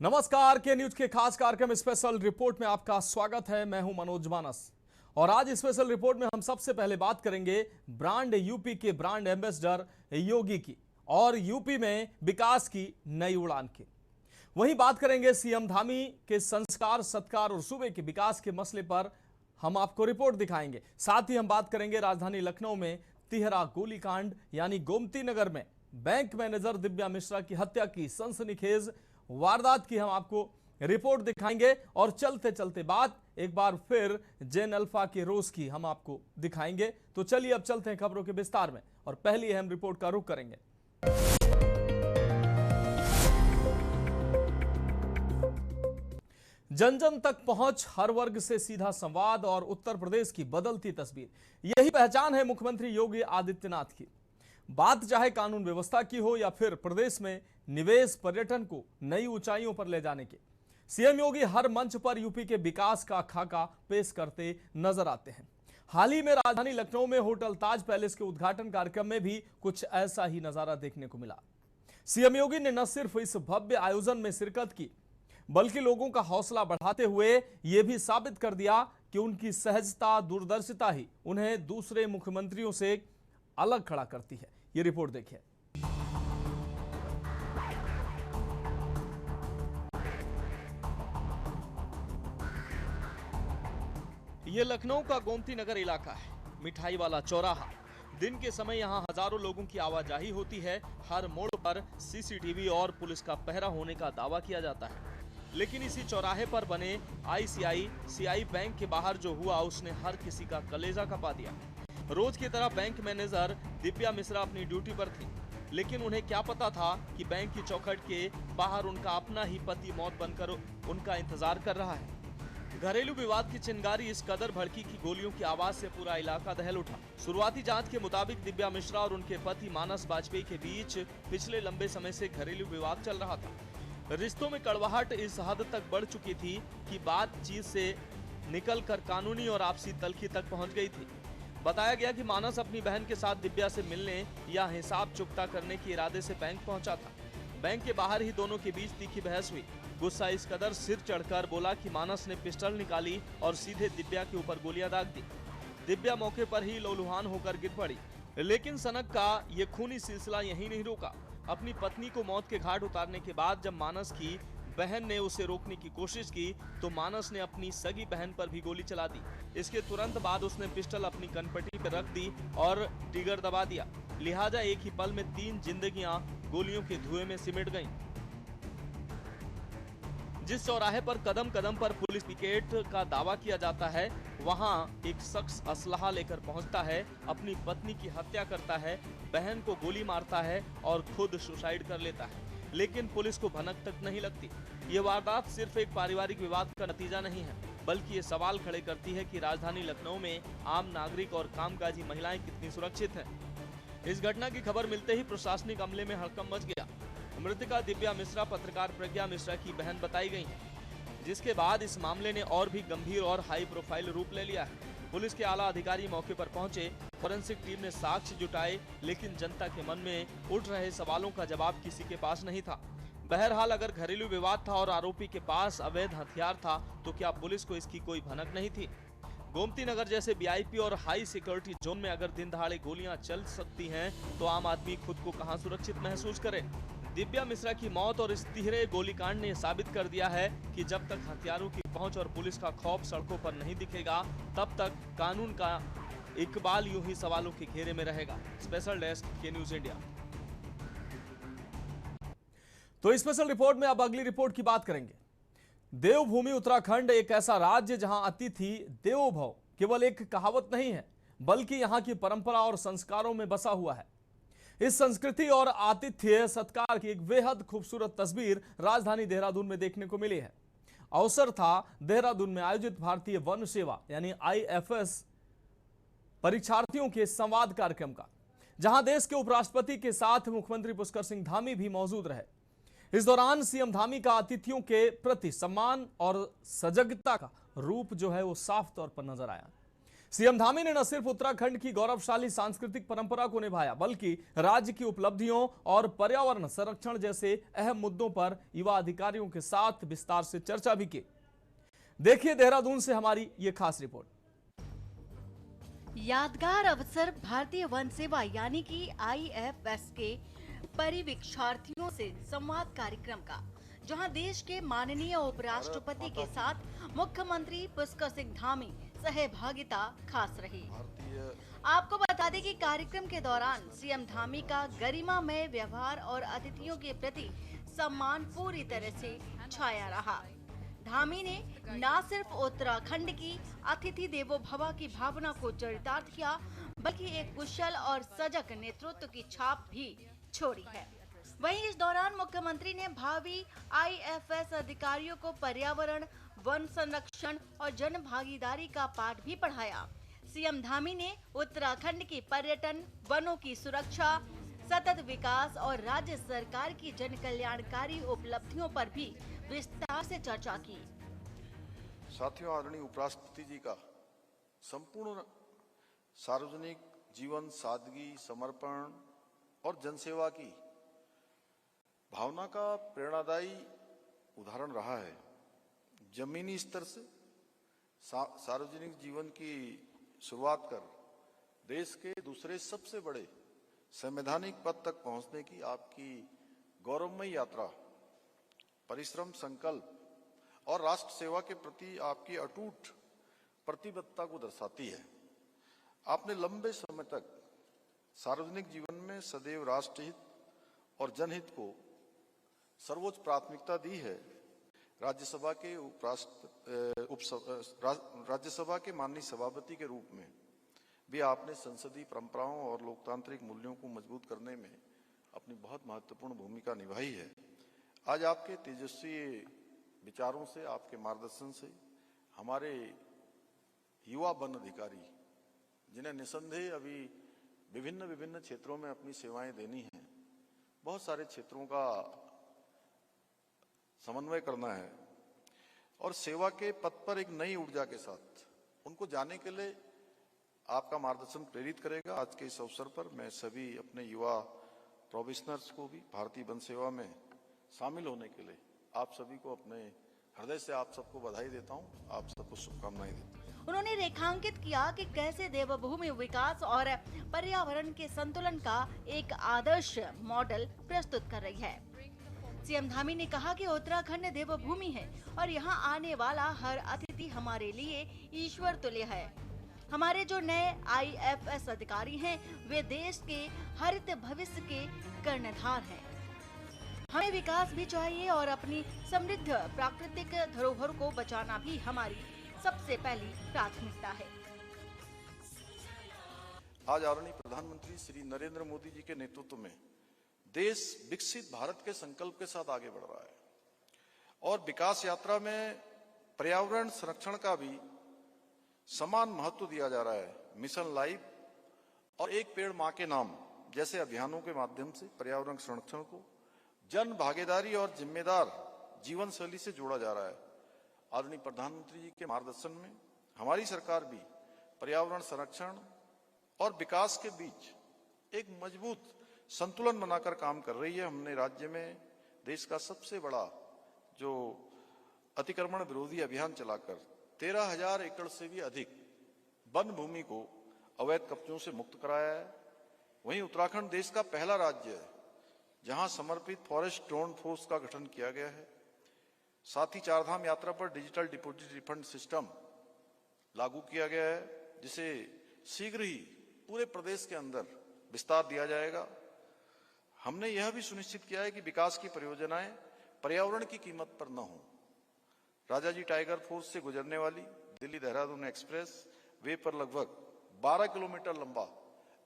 नमस्कार। के न्यूज के खास कार्यक्रम स्पेशल रिपोर्ट में आपका स्वागत है। मैं हूं मनोज मानस और आज स्पेशल रिपोर्ट में हम सबसे पहले बात करेंगे ब्रांड यूपी के ब्रांड एम्बेसडर योगी की और यूपी में विकास की नई उड़ान की। वहीं बात करेंगे सीएम धामी के संस्कार सत्कार और सूबे के विकास के मसले पर हम आपको रिपोर्ट दिखाएंगे। साथ ही हम बात करेंगे राजधानी लखनऊ में तिहरा गोलीकांड यानी गोमती नगर में बैंक मैनेजर दिव्या मिश्रा की हत्या की सनसनीखेज वारदात की हम आपको रिपोर्ट दिखाएंगे और चलते चलते बात एक बार फिर जेन अल्फा के रोज की हम आपको दिखाएंगे। तो चलिए अब चलते हैं खबरों के विस्तार में और पहली अहम रिपोर्ट का रुख करेंगे। जन जन तक पहुंच, हर वर्ग से सीधा संवाद और उत्तर प्रदेश की बदलती तस्वीर, यही पहचान है मुख्यमंत्री योगी आदित्यनाथ की। बात चाहे कानून व्यवस्था की हो या फिर प्रदेश में निवेश पर्यटन को नई ऊंचाइयों पर ले जाने की, सीएम योगी हर मंच पर यूपी के विकास का खाका पेश करते नजर आते हैं। हाल ही में राजधानी लखनऊ में होटल ताज पैलेस के उद्घाटन कार्यक्रम में भी कुछ ऐसा ही नजारा देखने को मिला। सीएम योगी ने न सिर्फ इस भव्य आयोजन में शिरकत की बल्कि लोगों का हौसला बढ़ाते हुए यह भी साबित कर दिया कि उनकी सहजता, दूरदर्शिता ही उन्हें दूसरे मुख्यमंत्रियों से अलग खड़ा करती है। ये रिपोर्ट देखिए। यह लखनऊ का गोमती नगर इलाका है, मिठाई वाला चौराहा। दिन के समय यहां हजारों लोगों की आवाजाही होती है। हर मोड़ पर सीसीटीवी और पुलिस का पहरा होने का दावा किया जाता है। लेकिन इसी चौराहे पर बने आईसीआईसीआई बैंक के बाहर जो हुआ उसने हर किसी का कलेजा कपा दिया। रोज की तरह बैंक मैनेजर दिव्या मिश्रा अपनी ड्यूटी पर थी, लेकिन उन्हें क्या पता था कि बैंक की चौखट के बाहर उनका अपना ही पति मौत बनकर उनका इंतजार कर रहा है। घरेलू विवाद की चिंगारी इस कदर भड़की कि गोलियों की आवाज से पूरा इलाका दहल उठा। शुरुआती जांच के मुताबिक दिव्या मिश्रा और उनके पति मानस वाजपेयी के बीच पिछले लंबे समय से घरेलू विवाद चल रहा था। रिश्तों में कड़वाहट इस हद तक बढ़ चुकी थी कि बातचीत से निकलकर कानूनी और आपसी तल्खी तक पहुंच गई थी। बताया गया कि मानस अपनी बहन के साथ दिव्या से मिलने या हिसाब चुकता करने के इरादे से बैंक पहुंचा था। बैंक के बाहर ही दोनों के बीच तीखी बहस हुई। गुस्सा इस कदर सिर चढ़कर बोला कि मानस ने पिस्टल निकाली और सीधे दिव्या के ऊपर गोलियां दाग दी। दिव्या मौके पर ही लहूलुहान होकर गिर पड़ी। लेकिन सनक का ये खूनी सिलसिला यहीं नहीं रुका। अपनी पत्नी को मौत के घाट उतारने के बाद जब मानस की बहन ने उसे रोकने की कोशिश की तो मानस ने अपनी सगी बहन पर भी गोली चला दी। इसके तुरंत बाद उसने पिस्टल अपनी कनपटी पर रख दी और ट्रिगर दबा दिया। लिहाजा एक ही पल में 3 जिंदगियां गोलियों के धुएं में सिमट गईं। जिस चौराहे पर कदम कदम पर पुलिस पिकेट का दावा किया जाता है, वहां एक शख्स असलहा लेकर पहुंचता है, अपनी पत्नी की हत्या करता है, बहन को गोली मारता है और खुद सुसाइड कर लेता है। लेकिन पुलिस को भनक तक नहीं लगती। ये वारदात सिर्फ एक पारिवारिक विवाद का नतीजा नहीं है, बल्कि ये सवाल खड़े करती है कि राजधानी लखनऊ में आम नागरिक और कामकाजी महिलाएं कितनी सुरक्षित हैं। इस घटना की खबर मिलते ही प्रशासनिक अमले में हड़कंप मच गया। मृतका दिव्या मिश्रा पत्रकार प्रज्ञा मिश्रा की बहन बताई गई है, जिसके बाद इस मामले ने और भी गंभीर और हाई प्रोफाइल रूप ले लिया है। पुलिस के आला अधिकारी मौके पर पहुंचे, फोरेंसिक टीम ने साक्ष्य जुटाए, लेकिन जनता के मन में उठ रहे सवालों का जवाब किसी के पास नहीं था। बहरहाल अगर घरेलू विवाद था और आरोपी के पास अवैध हथियार था तो क्या पुलिस को इसकी कोई भनक नहीं थी? गोमती नगर जैसे वीआईपी और हाई सिक्योरिटी जोन में अगर दिन दहाड़े गोलियां चल सकती हैं तो आम आदमी खुद को कहां सुरक्षित महसूस करे? दिव्या मिश्रा की मौत और इस तिहरे गोलीकांड ने साबित कर दिया है कि जब तक हथियारों की पहुंच और पुलिस का खौफ सड़कों पर नहीं दिखेगा, तब तक कानून का इकबाल यूं ही सवालों के घेरे में रहेगा। स्पेशल डेस्क के न्यूज इंडिया। तो स्पेशल रिपोर्ट में अब अगली रिपोर्ट की बात करेंगे। देवभूमि उत्तराखंड एक ऐसा राज्य जहां अतिथि देवो भव केवल एक कहावत नहीं है, बल्कि यहां की परंपरा और संस्कारों में बसा हुआ है। इस संस्कृति और आतिथ्य सत्कार की एक बेहद खूबसूरत तस्वीर राजधानी देहरादून में देखने को मिली है। अवसर था देहरादून में आयोजित भारतीय वन सेवा यानी आईएफएस परीक्षार्थियों के संवाद कार्यक्रम का, जहां देश के उपराष्ट्रपति के साथ मुख्यमंत्री पुष्कर सिंह धामी भी मौजूद रहे। इस दौरान सीएम धामी का अतिथियों के प्रति सम्मान और सजगता का रूप जो है वो साफ तौर पर नजर आया। सीएम धामी ने न सिर्फ उत्तराखंड की गौरवशाली सांस्कृतिक परंपरा को निभाया, बल्कि राज्य की उपलब्धियों और पर्यावरण संरक्षण जैसे अहम मुद्दों पर युवा अधिकारियों के साथ विस्तार से चर्चा भी की। देखिए देहरादून से हमारी ये खास रिपोर्ट। यादगार अवसर भारतीय वन सेवा यानी कि IFS के परिवीक्षार्थियों से संवाद कार्यक्रम का, जहां देश के माननीय उपराष्ट्रपति के साथ मुख्यमंत्री पुष्कर सिंह धामी सहभागिता खास रही। आपको बता दें कि कार्यक्रम के दौरान सीएम धामी का गरिमामय व्यवहार और अतिथियों के प्रति सम्मान पूरी तरह से छाया रहा। धामी ने न सिर्फ उत्तराखंड की अतिथि देवो भव की भावना को चरितार्थ किया, बल्कि एक कुशल और सजग नेतृत्व की छाप भी छोड़ी है। वहीं इस दौरान मुख्यमंत्री ने भावी IFS अधिकारियों को पर्यावरण, वन संरक्षण और जन भागीदारी का पाठ भी पढ़ाया। सीएम धामी ने उत्तराखंड की पर्यटन, वनों की सुरक्षा, सतत विकास और राज्य सरकार की जन कल्याणकारी उपलब्धियों पर भी विस्तार से चर्चा की। साथियों, आदरणीय उपराष्ट्रपति जी का संपूर्ण सार्वजनिक जीवन सादगी, समर्पण और जनसेवा की भावना का प्रेरणादायी उदाहरण रहा है। जमीनी स्तर से सार्वजनिक जीवन की शुरुआत कर देश के दूसरे सबसे बड़े संवैधानिक पद तक पहुंचने की आपकी गौरवमयी यात्रा परिश्रम, संकल्प और राष्ट्र सेवा के प्रति आपकी अटूट प्रतिबद्धता को दर्शाती है। आपने लंबे समय तक सार्वजनिक जीवन में सदैव राष्ट्रहित और जनहित को सर्वोच्च प्राथमिकता दी है। राज्यसभा के माननीय सभापति के रूप में भी आपने संसदीय परंपराओं और लोकतांत्रिक मूल्यों को मजबूत करने में अपनी बहुत महत्वपूर्ण भूमिका निभाई है। आज आपके तेजस्वी विचारों से, आपके मार्गदर्शन से हमारे युवा वन अधिकारी, जिन्हें निसंदेह अभी विभिन्न क्षेत्रों में अपनी सेवाएं देनी हैं, बहुत सारे क्षेत्रों का समन्वय करना है और सेवा के पथ पर एक नई ऊर्जा के साथ उनको जाने के लिए आपका मार्गदर्शन प्रेरित करेगा। आज के इस अवसर पर मैं सभी अपने युवा प्रोबेशनर्स को भी भारतीय वन सेवा में शामिल होने के लिए आप सभी को अपने हृदय से आप सबको बधाई देता हूं, आप सबको शुभकामनाएं देता हूं। उन्होंने रेखांकित किया कि कैसे देवभूमि विकास और पर्यावरण के संतुलन का एक आदर्श मॉडल प्रस्तुत कर रही है। सीएम धामी ने कहा कि उत्तराखंड देवभूमि है और यहाँ आने वाला हर अतिथि हमारे लिए ईश्वर तुल्य है। हमारे जो नए IFS अधिकारी हैं, वे देश के हरित भविष्य के कर्णधार हैं। हमें विकास भी चाहिए और अपनी समृद्ध प्राकृतिक धरोहर को बचाना भी हमारी सबसे पहली प्राथमिकता है। आज आदरणीय प्रधानमंत्री श्री नरेंद्र मोदी जी के नेतृत्व में देश विकसित भारत के संकल्प के साथ आगे बढ़ रहा है और विकास यात्रा में पर्यावरण संरक्षण का भी समान महत्व दिया जा रहा है। मिशन लाइफ और एक पेड़ मां के नाम जैसे अभियानों के माध्यम से पर्यावरण संरक्षण को जन भागीदारी और जिम्मेदार जीवन शैली से जोड़ा जा रहा है। आदरणीय प्रधानमंत्री जी के मार्गदर्शन में हमारी सरकार भी पर्यावरण संरक्षण और विकास के बीच एक मजबूत संतुलन बनाकर काम कर रही है। हमने राज्य में देश का सबसे बड़ा जो अतिक्रमण विरोधी अभियान चलाकर 13,000 एकड़ से भी अधिक वन भूमि को अवैध कब्जों से मुक्त कराया है। वहीं उत्तराखंड देश का पहला राज्य है जहां समर्पित फॉरेस्ट ड्रोन फोर्स का गठन किया गया है। साथ ही चारधाम यात्रा पर डिजिटल डिपॉजिट रिफंड सिस्टम लागू किया गया है, जिसे शीघ्र ही पूरे प्रदेश के अंदर विस्तार दिया जाएगा। हमने यह भी सुनिश्चित किया है कि विकास की परियोजनाएं पर्यावरण की कीमत पर न हो। राजाजी टाइगर फोर्स से गुजरने वाली दिल्ली देहरादून एक्सप्रेस वे पर लगभग 12 किलोमीटर लंबा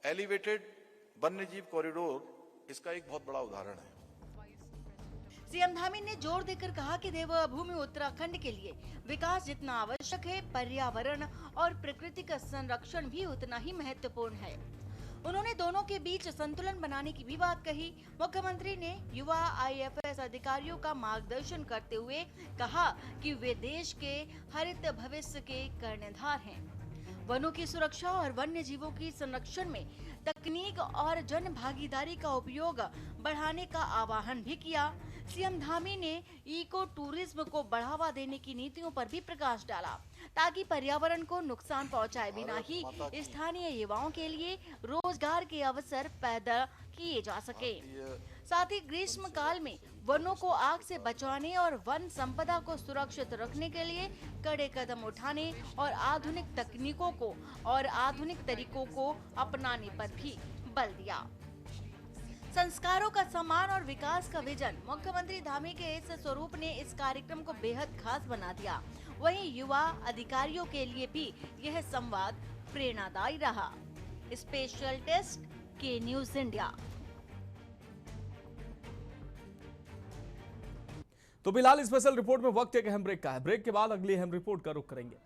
एलिवेटेड वन्यजीव कॉरिडोर इसका एक बहुत बड़ा उदाहरण है। सीएम धामी ने जोर देकर कहा कि देवभूमि उत्तराखंड के लिए विकास जितना आवश्यक है, पर्यावरण और प्रकृति का संरक्षण भी उतना ही महत्वपूर्ण है। उन्होंने दोनों के बीच संतुलन बनाने की भी बात कही। मुख्यमंत्री ने युवा IFS अधिकारियों का मार्गदर्शन करते हुए कहा कि वे देश के हरित भविष्य के कर्णधार हैं। वनों की सुरक्षा और वन्य जीवों की संरक्षण में तकनीक और जन भागीदारी का उपयोग बढ़ाने का आह्वान भी किया। सीएम धामी ने इको टूरिज्म को बढ़ावा देने की नीतियों पर भी प्रकाश डाला ताकि पर्यावरण को नुकसान पहुंचाए बिना ही स्थानीय युवाओं के लिए रोजगार के अवसर पैदा किए जा सके। साथ ही ग्रीष्म काल में वनों को आग से बचाने और वन संपदा को सुरक्षित रखने के लिए कड़े कदम उठाने और आधुनिक तकनीकों को और आधुनिक तरीकों को अपनाने पर भी बल दिया। संस्कारों का सम्मान और विकास का विजन मुख्यमंत्री धामी के इस स्वरूप ने इस कार्यक्रम को बेहद खास बना दिया। वहीं युवा अधिकारियों के लिए भी यह संवाद प्रेरणादायी रहा। स्पेशल डेस्क के न्यूज इंडिया। तो फिलहाल स्पेशल रिपोर्ट में वक्त एक अहम ब्रेक का है। ब्रेक के बाद अगली अहम रिपोर्ट का रुख करेंगे।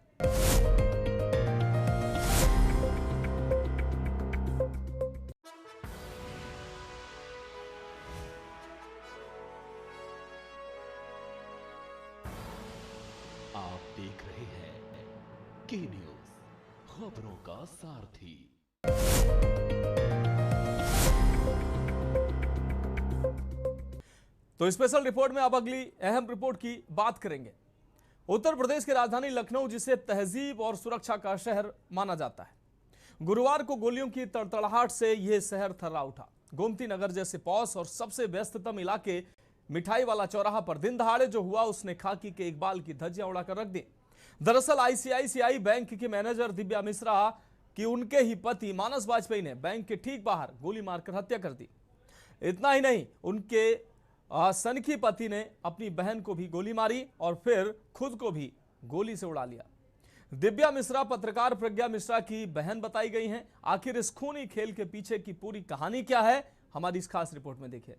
आप देख रहे हैं के न्यूज, खबरों का सारथी। तो स्पेशल रिपोर्ट में अब अगली अहम रिपोर्ट की बात करेंगे। उत्तर प्रदेश की राजधानी लखनऊ, जिसे तहजीब और सुरक्षा का शहर माना जाता है, गुरुवार को गोलियों की तड़तड़ाहट से यह शहर थर्रा उठा। गोमती नगर जैसे पॉश और सबसे व्यस्ततम इलाके मिठाई वाला चौराहा पर दिन दहाड़े जो हुआ उसने खाकी के इकबाल की धज्जियां उड़ाकर रख दी। दरअसल आईसीआईसीआई बैंक की मैनेजर दिव्या मिश्रा की उनके ही पति मानस वाजपेयी ने बैंक के ठीक बाहर गोली मारकर हत्या कर दी। इतना ही नहीं, उनके सनकी पति ने अपनी बहन को भी गोली मारी और फिर खुद को भी गोली से उड़ा लिया। दिव्या मिश्रा पत्रकार प्रज्ञा मिश्रा की बहन बताई गई हैं। आखिर इस खूनी खेल के पीछे की पूरी कहानी क्या है, हमारी इस खास रिपोर्ट में देखिए।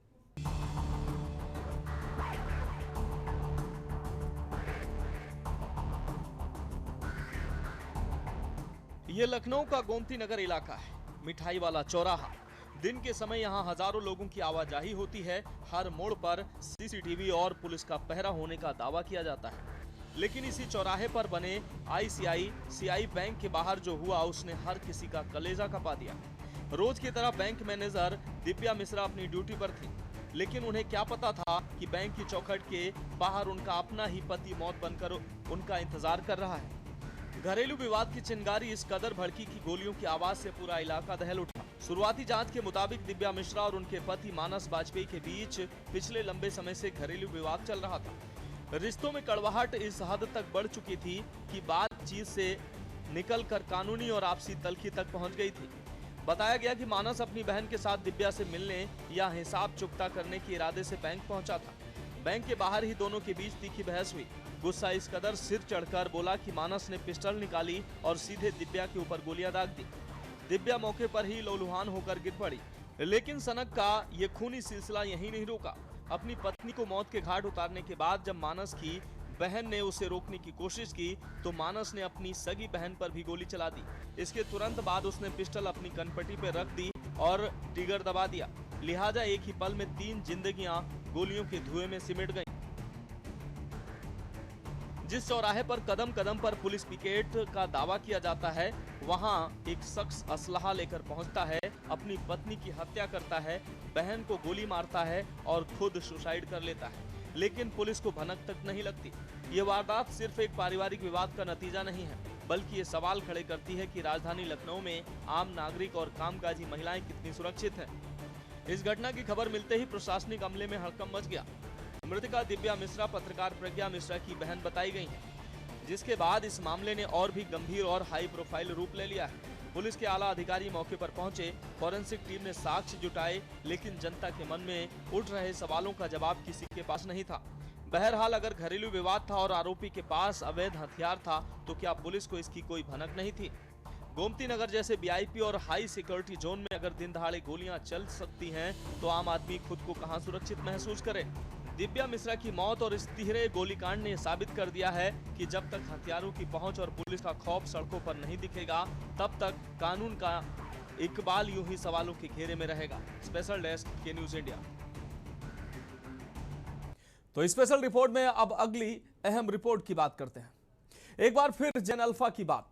ये लखनऊ का गोमती नगर इलाका है, मिठाई वाला चौराहा। दिन के समय यहाँ हजारों लोगों की आवाजाही होती है। हर मोड़ पर सीसीटीवी और पुलिस का पहरा होने का दावा किया जाता है। लेकिन इसी चौराहे पर बने आईसीआईसीआई बैंक के बाहर जो हुआ उसने हर किसी का कलेजा कपा दिया। रोज की तरह बैंक मैनेजर दिव्या मिश्रा अपनी ड्यूटी पर थी, लेकिन उन्हें क्या पता था कि बैंक की चौखट के बाहर उनका अपना ही पति मौत बनकर उनका इंतजार कर रहा है। घरेलू विवाद की चिंगारी इस कदर भड़की कि गोलियों की आवाज से पूरा इलाका दहल उठा। शुरुआती जांच के मुताबिक दिव्या मिश्रा और उनके पति मानस वाजपेयी के बीच पिछले लंबे समय से घरेलू विवाद चल रहा था। रिश्तों में कड़वाहट इस हद तक बढ़ चुकी थी कि बातचीत से निकलकर कानूनी और आपसी तल्खी तक पहुंच गई थी। बताया गया कि मानस अपनी बहन के साथ दिव्या से मिलने या हिसाब चुकता करने के इरादे से बैंक पहुंचा था। बैंक के बाहर ही दोनों के बीच तीखी बहस हुई। गुस्सा इस कदर सिर चढ़कर बोला कि मानस ने पिस्टल निकाली और सीधे दिव्या के ऊपर गोलियां दाग दी। दिव्या मौके पर ही लहूलुहान होकर गिर पड़ी। लेकिन सनक का ये खूनी सिलसिला यहीं नहीं रुका। अपनी पत्नी को मौत के घाट उतारने के बाद जब मानस की बहन ने उसे रोकने की कोशिश की तो मानस ने अपनी सगी बहन पर भी गोली चला दी। इसके तुरंत बाद उसने पिस्टल अपनी कनपटी पर रख दी और ट्रिगर दबा दिया। लिहाजा एक ही पल में 3 जिंदगियां गोलियों के धुएं में सिमट गईं। जिस चौराहे पर कदम कदम पर पुलिस पिकेट का दावा किया जाता है, वहां एक शख्स असलहा लेकर पहुंचता है, अपनी पत्नी की हत्या करता है, बहन को गोली मारता है और खुद सुसाइड कर लेता है। लेकिन पुलिस को भनक तक नहीं लगती। ये वारदात सिर्फ एक पारिवारिक विवाद का नतीजा नहीं है, बल्कि ये सवाल खड़े करती है कि राजधानी लखनऊ में आम नागरिक और कामकाजी महिलाएं कितनी सुरक्षित हैं। इस घटना की खबर मिलते ही प्रशासनिक अमले में हड़कंप मच गया। मृतका दिव्या मिश्रा पत्रकार प्रज्ञा मिश्रा की बहन बताई गई है, जिसके बाद इस मामले ने और भी गंभीर और हाई प्रोफाइल रूप ले लिया है। पुलिस के आला अधिकारी मौके पर पहुंचे, फॉरेंसिक टीम ने साक्ष्य जुटाए, लेकिन जनता के मन में उठ रहे सवालों का जवाब किसी के पास नहीं था। बहरहाल अगर घरेलू विवाद था और आरोपी के पास अवैध हथियार था, तो क्या पुलिस को इसकी कोई भनक नहीं थी? गोमती नगर जैसे वीआईपी और हाई सिक्योरिटी जोन में अगर दिन दहाड़े गोलियां चल सकती हैं, तो आम आदमी खुद को कहां सुरक्षित महसूस करे? दिव्या मिश्रा की मौत और इस तिहरे गोलीकांड ने साबित कर दिया है कि जब तक हथियारों की पहुंच और पुलिस का खौफ सड़कों पर नहीं दिखेगा, तब तक कानून का इकबाल यूं ही सवालों के घेरे में रहेगा। स्पेशल डेस्क के न्यूज इंडिया। तो स्पेशल रिपोर्ट में अब अगली अहम रिपोर्ट की बात करते हैं। एक बार फिर जेन अल्फा की बात।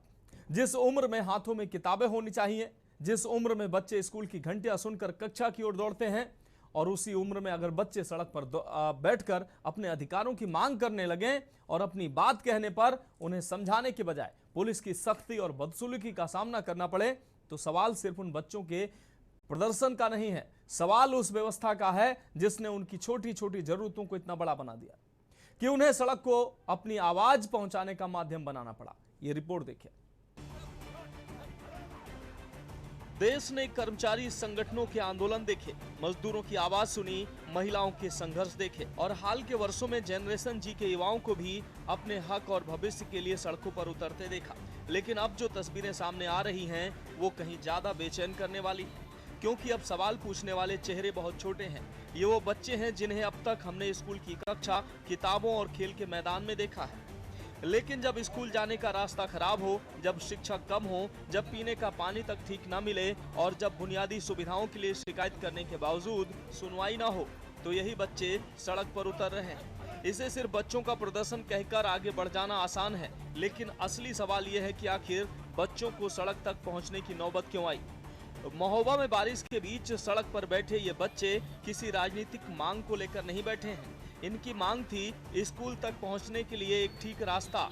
जिस उम्र में हाथों में किताबें होनी चाहिए, जिस उम्र में बच्चे स्कूल की घंटियां सुनकर कक्षा की ओर दौड़ते हैं, और उसी उम्र में अगर बच्चे सड़क पर बैठकर अपने अधिकारों की मांग करने लगें और अपनी बात कहने पर उन्हें समझाने के बजाय पुलिस की सख्ती और बदसलूकी का सामना करना पड़े, तो सवाल सिर्फ उन बच्चों के प्रदर्शन का नहीं है, सवाल उस व्यवस्था का है जिसने उनकी छोटी छोटी जरूरतों को इतना बड़ा बना दिया कि उन्हें सड़क को अपनी आवाज पहुंचाने का माध्यम बनाना पड़ा। यह रिपोर्ट देखिए। देश ने कर्मचारी संगठनों के आंदोलन देखे, मजदूरों की आवाज सुनी, महिलाओं के संघर्ष देखे और हाल के वर्षों में जनरेशन जी के युवाओं को भी अपने हक और भविष्य के लिए सड़कों पर उतरते देखा। लेकिन अब जो तस्वीरें सामने आ रही हैं वो कहीं ज्यादा बेचैन करने वाली है, क्योंकि अब सवाल पूछने वाले चेहरे बहुत छोटे हैं। ये वो बच्चे हैं जिन्हें अब तक हमने स्कूल की कक्षा, किताबों और खेल के मैदान में देखा है, लेकिन जब स्कूल जाने का रास्ता खराब हो, जब शिक्षक कम हो, जब पीने का पानी तक ठीक न मिले और जब बुनियादी सुविधाओं के लिए शिकायत करने के बावजूद सुनवाई न हो, तो यही बच्चे सड़क पर उतर रहे हैं। इसे सिर्फ बच्चों का प्रदर्शन कहकर आगे बढ़ जाना आसान है, लेकिन असली सवाल यह है कि आखिर बच्चों को सड़क तक पहुंचने की नौबत क्यों आई। महोबा में बारिश के बीच सड़क पर बैठे ये बच्चे किसी राजनीतिक मांग को लेकर नहीं बैठे हैं। इनकी मांग थी स्कूल तक पहुंचने के लिए एक ठीक रास्ता।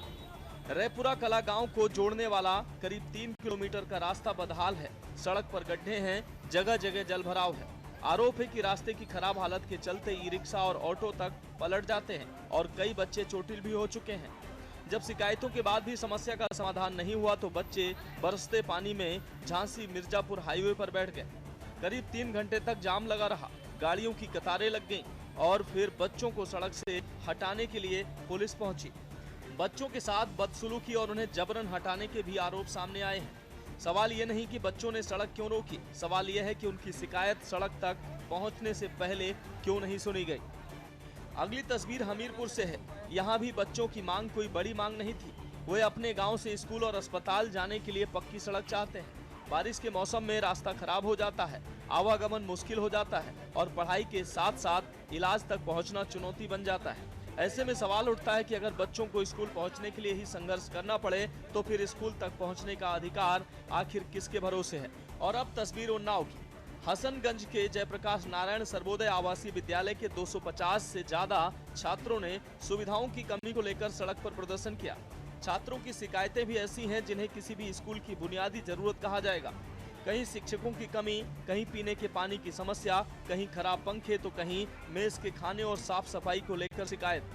रैपुरा कला गांव को जोड़ने वाला करीब 3 किलोमीटर का रास्ता बदहाल है, सड़क पर गड्ढे हैं, जगह जगह जल भराव है। आरोप है कि रास्ते की खराब हालत के चलते ई रिक्शा और ऑटो तक पलट जाते हैं और कई बच्चे चोटिल भी हो चुके हैं। जब शिकायतों के बाद भी समस्या का समाधान नहीं हुआ तो बच्चे बरसते पानी में झांसी मिर्जापुर हाईवे पर बैठ गए। करीब 3 घंटे तक जाम लगा रहा, गाड़ियों की कतारें लग गईं और फिर बच्चों को सड़क से हटाने के लिए पुलिस पहुंची। बच्चों के साथ बदसलूकी और उन्हें जबरन हटाने के भी आरोप सामने आए हैं। सवाल ये नहीं कि बच्चों ने सड़क क्यों रोकी, सवाल यह है कि उनकी शिकायत सड़क तक पहुंचने से पहले क्यों नहीं सुनी गई। अगली तस्वीर हमीरपुर से है। यहाँ भी बच्चों की मांग कोई बड़ी मांग नहीं थी, वे अपने गांव से स्कूल और अस्पताल जाने के लिए पक्की सड़क चाहते हैं। बारिश के मौसम में रास्ता खराब हो जाता है, आवागमन मुश्किल हो जाता है और पढ़ाई के साथ साथ इलाज तक पहुंचना चुनौती बन जाता है। ऐसे में सवाल उठता है कि अगर बच्चों को स्कूल पहुंचने के लिए ही संघर्ष करना पड़े तो फिर स्कूल तक पहुंचने का अधिकार आखिर किसके भरोसे है। और अब तस्वीर उन्नाव की। हसनगंज के जयप्रकाश नारायण सर्वोदय आवासीय विद्यालय के 250 से ज्यादा छात्रों ने सुविधाओं की कमी को लेकर सड़क पर प्रदर्शन किया। छात्रों की शिकायतें भी ऐसी हैं जिन्हें किसी भी स्कूल की बुनियादी जरूरत कहा जाएगा। कहीं शिक्षकों की कमी, कहीं पीने के पानी की समस्या, कहीं खराब पंखे तो कहीं मेस के खाने और साफ सफाई को लेकर शिकायत।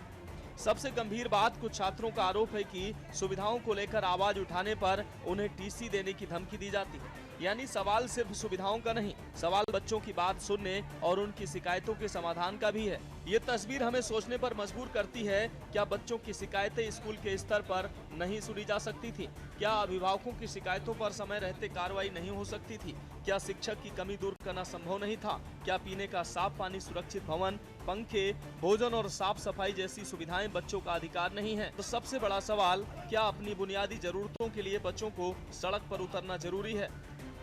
सबसे गंभीर बात, कुछ छात्रों का आरोप है कि सुविधाओं को लेकर आवाज उठाने पर उन्हें टीसी देने की धमकी दी जाती है। यानी सवाल सिर्फ सुविधाओं का नहीं, सवाल बच्चों की बात सुनने और उनकी शिकायतों के समाधान का भी है। ये तस्वीर हमें सोचने पर मजबूर करती है, क्या बच्चों की शिकायतें स्कूल के स्तर पर नहीं सुनी जा सकती थी? क्या अभिभावकों की शिकायतों पर समय रहते कार्रवाई नहीं हो सकती थी? क्या शिक्षक की कमी दूर करना संभव नहीं था? क्या पीने का साफ पानी, सुरक्षित भवन, पंखे, भोजन और साफ सफाई जैसी सुविधाएं बच्चों का अधिकार नहीं है? तो सबसे बड़ा सवाल, क्या अपनी बुनियादी जरूरतों के लिए बच्चों को सड़क पर उतरना जरूरी है?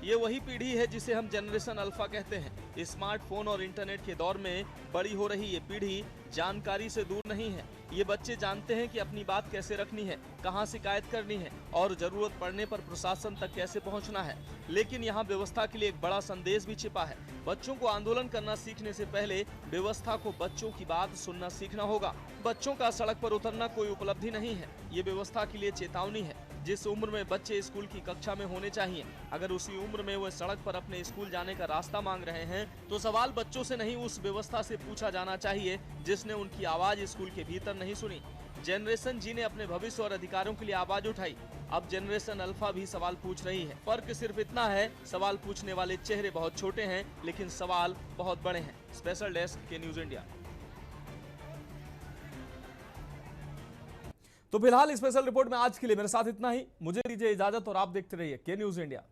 ये वही पीढ़ी है जिसे हम जनरेशन अल्फा कहते हैं। स्मार्टफोन और इंटरनेट के दौर में बड़ी हो रही ये पीढ़ी जानकारी से दूर नहीं है। ये बच्चे जानते हैं कि अपनी बात कैसे रखनी है, कहां शिकायत करनी है और जरूरत पड़ने पर प्रशासन तक कैसे पहुंचना है। लेकिन यहाँ व्यवस्था के लिए एक बड़ा संदेश भी छिपा है। बच्चों को आंदोलन करना सीखने से पहले व्यवस्था को बच्चों की बात सुनना सीखना होगा। बच्चों का सड़क पर उतरना कोई उपलब्धि नहीं है, ये व्यवस्था के लिए चेतावनी है। जिस उम्र में बच्चे स्कूल की कक्षा में होने चाहिए, अगर उसी उम्र में वो सड़क पर अपने स्कूल जाने का रास्ता मांग रहे हैं, तो सवाल बच्चों से नहीं उस व्यवस्था से पूछा जाना चाहिए जिसने उनकी आवाज स्कूल के भीतर नहीं सुनी। जनरेशन जी ने अपने भविष्य और अधिकारों के लिए आवाज उठाई, अब जनरेशन अल्फा भी सवाल पूछ रही है। फर्क सिर्फ इतना है, सवाल पूछने वाले चेहरे बहुत छोटे हैं लेकिन सवाल बहुत बड़े हैं। स्पेशल डेस्क के न्यूज इंडिया। तो फिलहाल स्पेशल रिपोर्ट में आज के लिए मेरे साथ इतना ही। मुझे दीजिए इजाजत और आप देखते रहिए के न्यूज इंडिया।